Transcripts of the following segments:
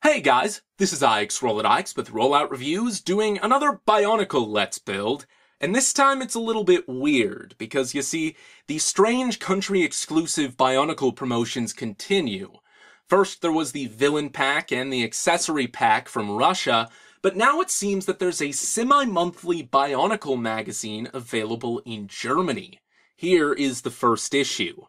Hey guys, this is RolloutReviews with RolloutReviews doing another BIONICLE Let's Build, and this time it's a little bit weird, because you see, the strange country-exclusive BIONICLE promotions continue. First there was the villain pack and the accessory pack from Russia, but now it seems that there's a semi-monthly BIONICLE magazine available in Germany. Here is the first issue.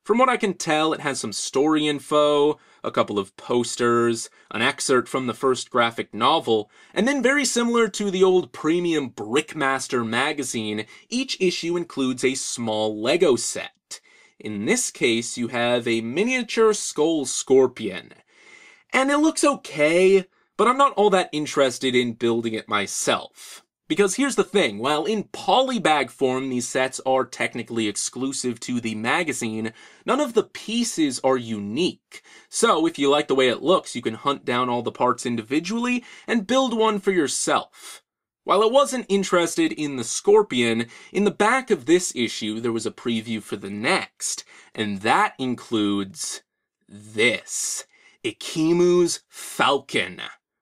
From what I can tell, it has some story info, a couple of posters, an excerpt from the first graphic novel, and then very similar to the old premium Brickmaster magazine, each issue includes a small Lego set. In this case, you have a miniature skull scorpion. And it looks okay, but I'm not all that interested in building it myself. Because here's the thing, while in polybag form these sets are technically exclusive to the magazine, none of the pieces are unique. So if you like the way it looks, you can hunt down all the parts individually and build one for yourself. While I wasn't interested in the scorpion, in the back of this issue there was a preview for the next, and that includes this. Ekimu's Falcon.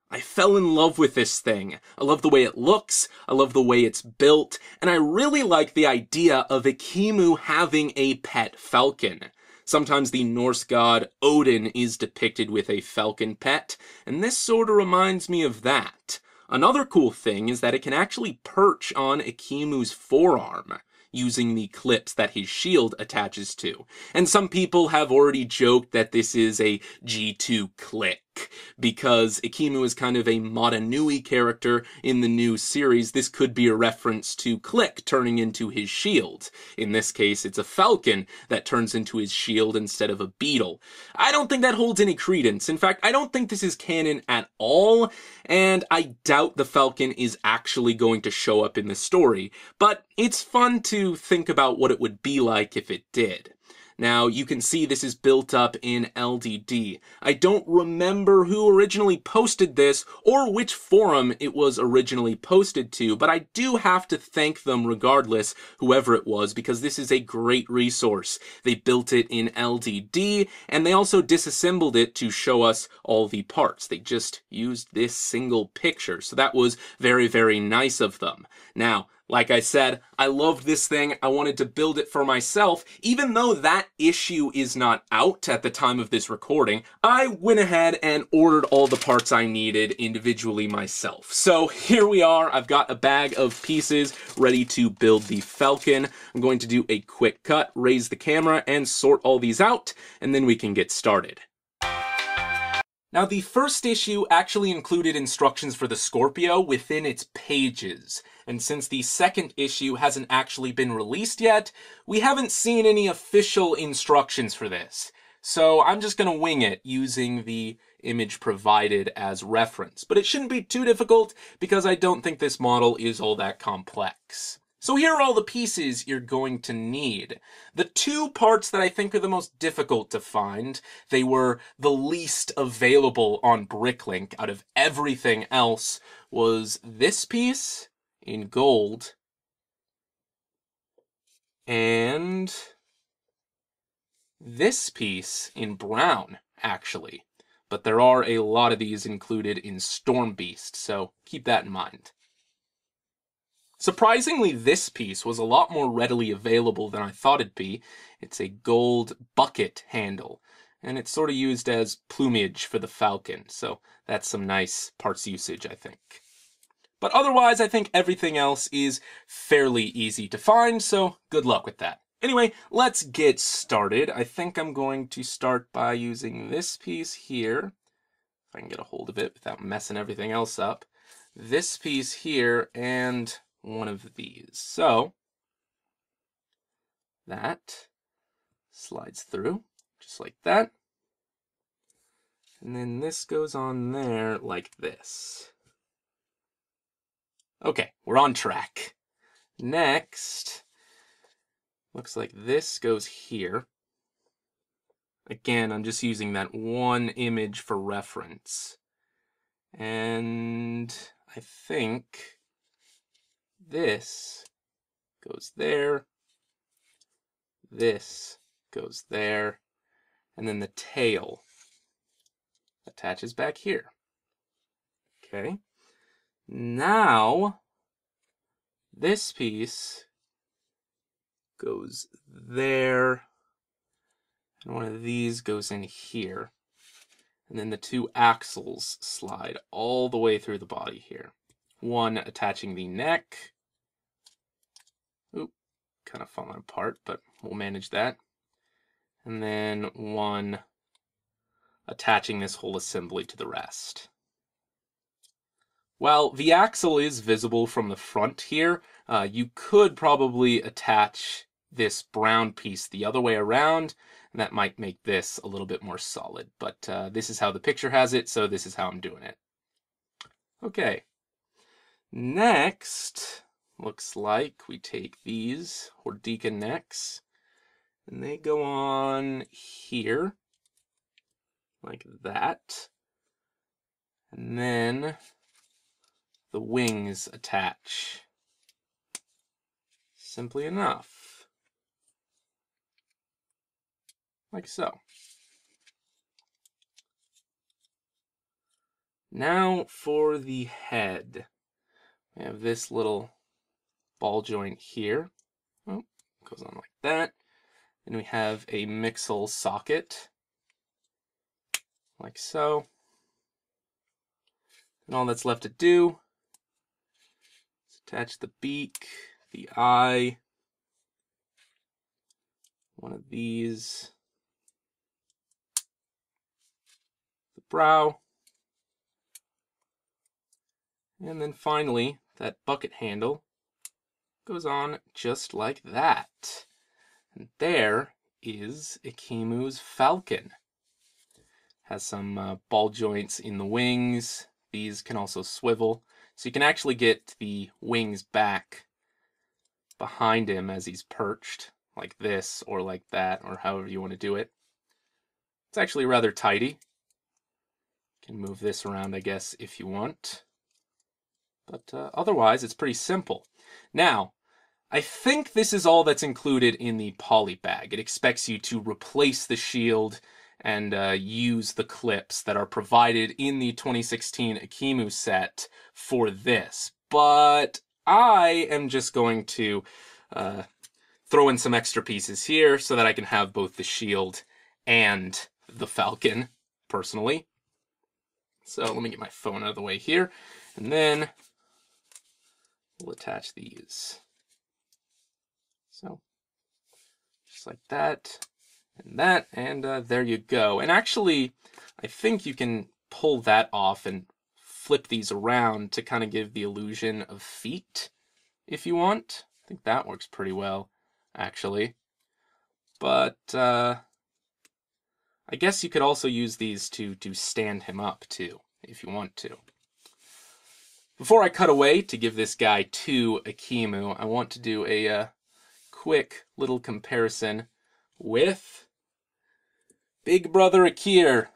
I fell in love with this thing. I love the way it looks, I love the way it's built, and I really like the idea of Ekimu having a pet falcon. Sometimes the Norse god Odin is depicted with a falcon pet, and this sorta reminds me of that. Another cool thing is that it can actually perch on Ekimu's forearm, using the clips that his shield attaches to. And some people have already joked that this is a G2 click, because Ekimu is kind of a Modanui character in the new series. This could be a reference to Click turning into his shield. In this case, it's a falcon that turns into his shield instead of a beetle. I don't think that holds any credence. In fact, I don't think this is canon at all, and I doubt the falcon is actually going to show up in the story, but it's fun to think about what it would be like if it did. Now, you can see this is built up in LDD. I don't remember who originally posted this, or which forum it was originally posted to, but I do have to thank them regardless, whoever it was, because this is a great resource. They built it in LDD, and they also disassembled it to show us all the parts. They just used this single picture, so that was very, very nice of them. Now, like I said, I loved this thing. I wanted to build it for myself. Even though that issue is not out at the time of this recording, I went ahead and ordered all the parts I needed individually myself. So here we are. I've got a bag of pieces ready to build the Falcon. I'm going to do a quick cut, raise the camera, and sort all these out, and then we can get started. Now, the first issue actually included instructions for the Scorpio within its pages. And since the second issue hasn't actually been released yet, we haven't seen any official instructions for this. So I'm just going to wing it using the image provided as reference. But it shouldn't be too difficult because I don't think this model is all that complex. So here are all the pieces you're going to need. The two parts that I think are the most difficult to find, they were the least available on Bricklink out of everything else, was this piece in gold and this piece in brown, actually. But there are a lot of these included in Storm Beast, so keep that in mind. Surprisingly, this piece was a lot more readily available than I thought it'd be. It's a gold bucket handle, and it's sort of used as plumage for the falcon, so that's some nice parts usage, I think. But otherwise, I think everything else is fairly easy to find, so good luck with that. Anyway, let's get started. I think I'm going to start by using this piece here, if I can get a hold of it without messing everything else up. This piece here, and one of these. So that slides through just like that. And then this goes on there like this. Okay, we're on track. Next, looks like this goes here. Again, I'm just using that one image for reference. And I think this goes there, this goes there, and then the tail attaches back here. Okay. Now, this piece goes there, and one of these goes in here. And then the two axles slide all the way through the body here. One attaching the neck. Oop, kind of falling apart, but we'll manage that. And then one attaching this whole assembly to the rest. While the axle is visible from the front here, you could probably attach this brown piece the other way around, and that might make this a little bit more solid. But this is how the picture has it, so this is how I'm doing it. Okay. Next, looks like we take these Hordika necks, and they go on here, like that. And then the wings attach. Simply enough. Like so. Now for the head. We have this little ball joint here. Oh, goes on like that. Then we have a mixel socket. Like so. And all that's left to do is attach the beak, the eye, one of these, the brow, and then finally that bucket handle goes on just like that. And there is Ekimu's Falcon. Has some ball joints in the wings. These can also swivel, so you can actually get the wings back behind him as he's perched, like this or like that, or however you want to do it. It's actually rather tidy. You can move this around, I guess, if you want. But otherwise, it's pretty simple. Now, I think this is all that's included in the poly bag. It expects you to replace the shield and use the clips that are provided in the 2016 Ekimu set for this. But I am just going to throw in some extra pieces here so that I can have both the shield and the Falcon, personally. So let me get my phone out of the way here, and then we'll attach these. So, just like that. And there you go. And actually, I think you can pull that off and flip these around to kind of give the illusion of feet, if you want. I think that works pretty well, actually. But I guess you could also use these to stand him up, too, if you want to. Before I cut away to give this guy to Ekimu, I want to do a quick little comparison with Big Brother Akir.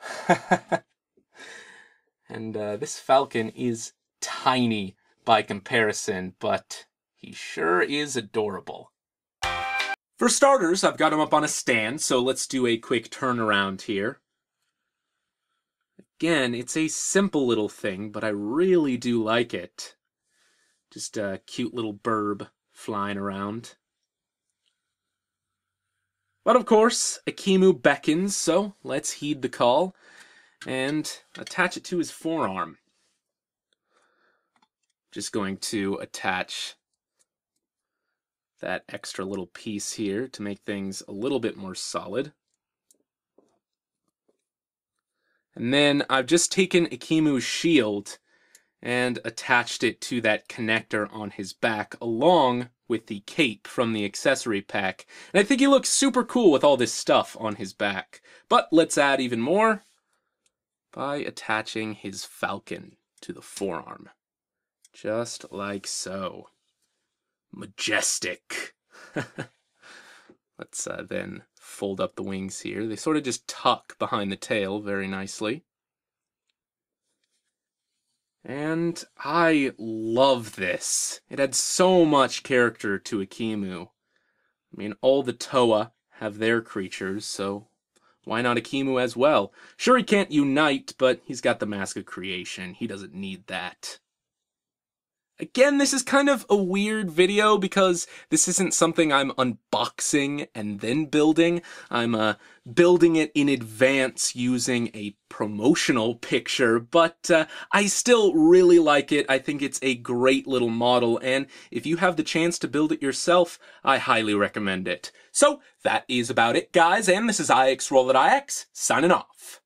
And this Falcon is tiny by comparison, but he sure is adorable. For starters, I've got him up on a stand, so let's do a quick turnaround here. Again, it's a simple little thing, but I really do like it. Just a cute little burb flying around. But of course, Ekimu beckons, so let's heed the call and attach it to his forearm. Just going to attach that extra little piece here to make things a little bit more solid. And then I've just taken Ekimu's shield and attached it to that connector on his back along with the cape from the accessory pack. And I think he looks super cool with all this stuff on his back. But let's add even more by attaching his Falcon to the forearm. Just like so. Majestic. Let's then fold up the wings here. They sort of just tuck behind the tail very nicely. And I love this. It adds so much character to Ekimu. I mean, all the Toa have their creatures, so why not Ekimu as well? Sure, he can't unite, but he's got the Mask of Creation. He doesn't need that. Again, this is kind of a weird video because this isn't something I'm unboxing and then building. I'm building it in advance using a promotional picture, but I still really like it. I think it's a great little model, and if you have the chance to build it yourself, I highly recommend it. So, that is about it, guys, and this is IX Roll It IX, signing off.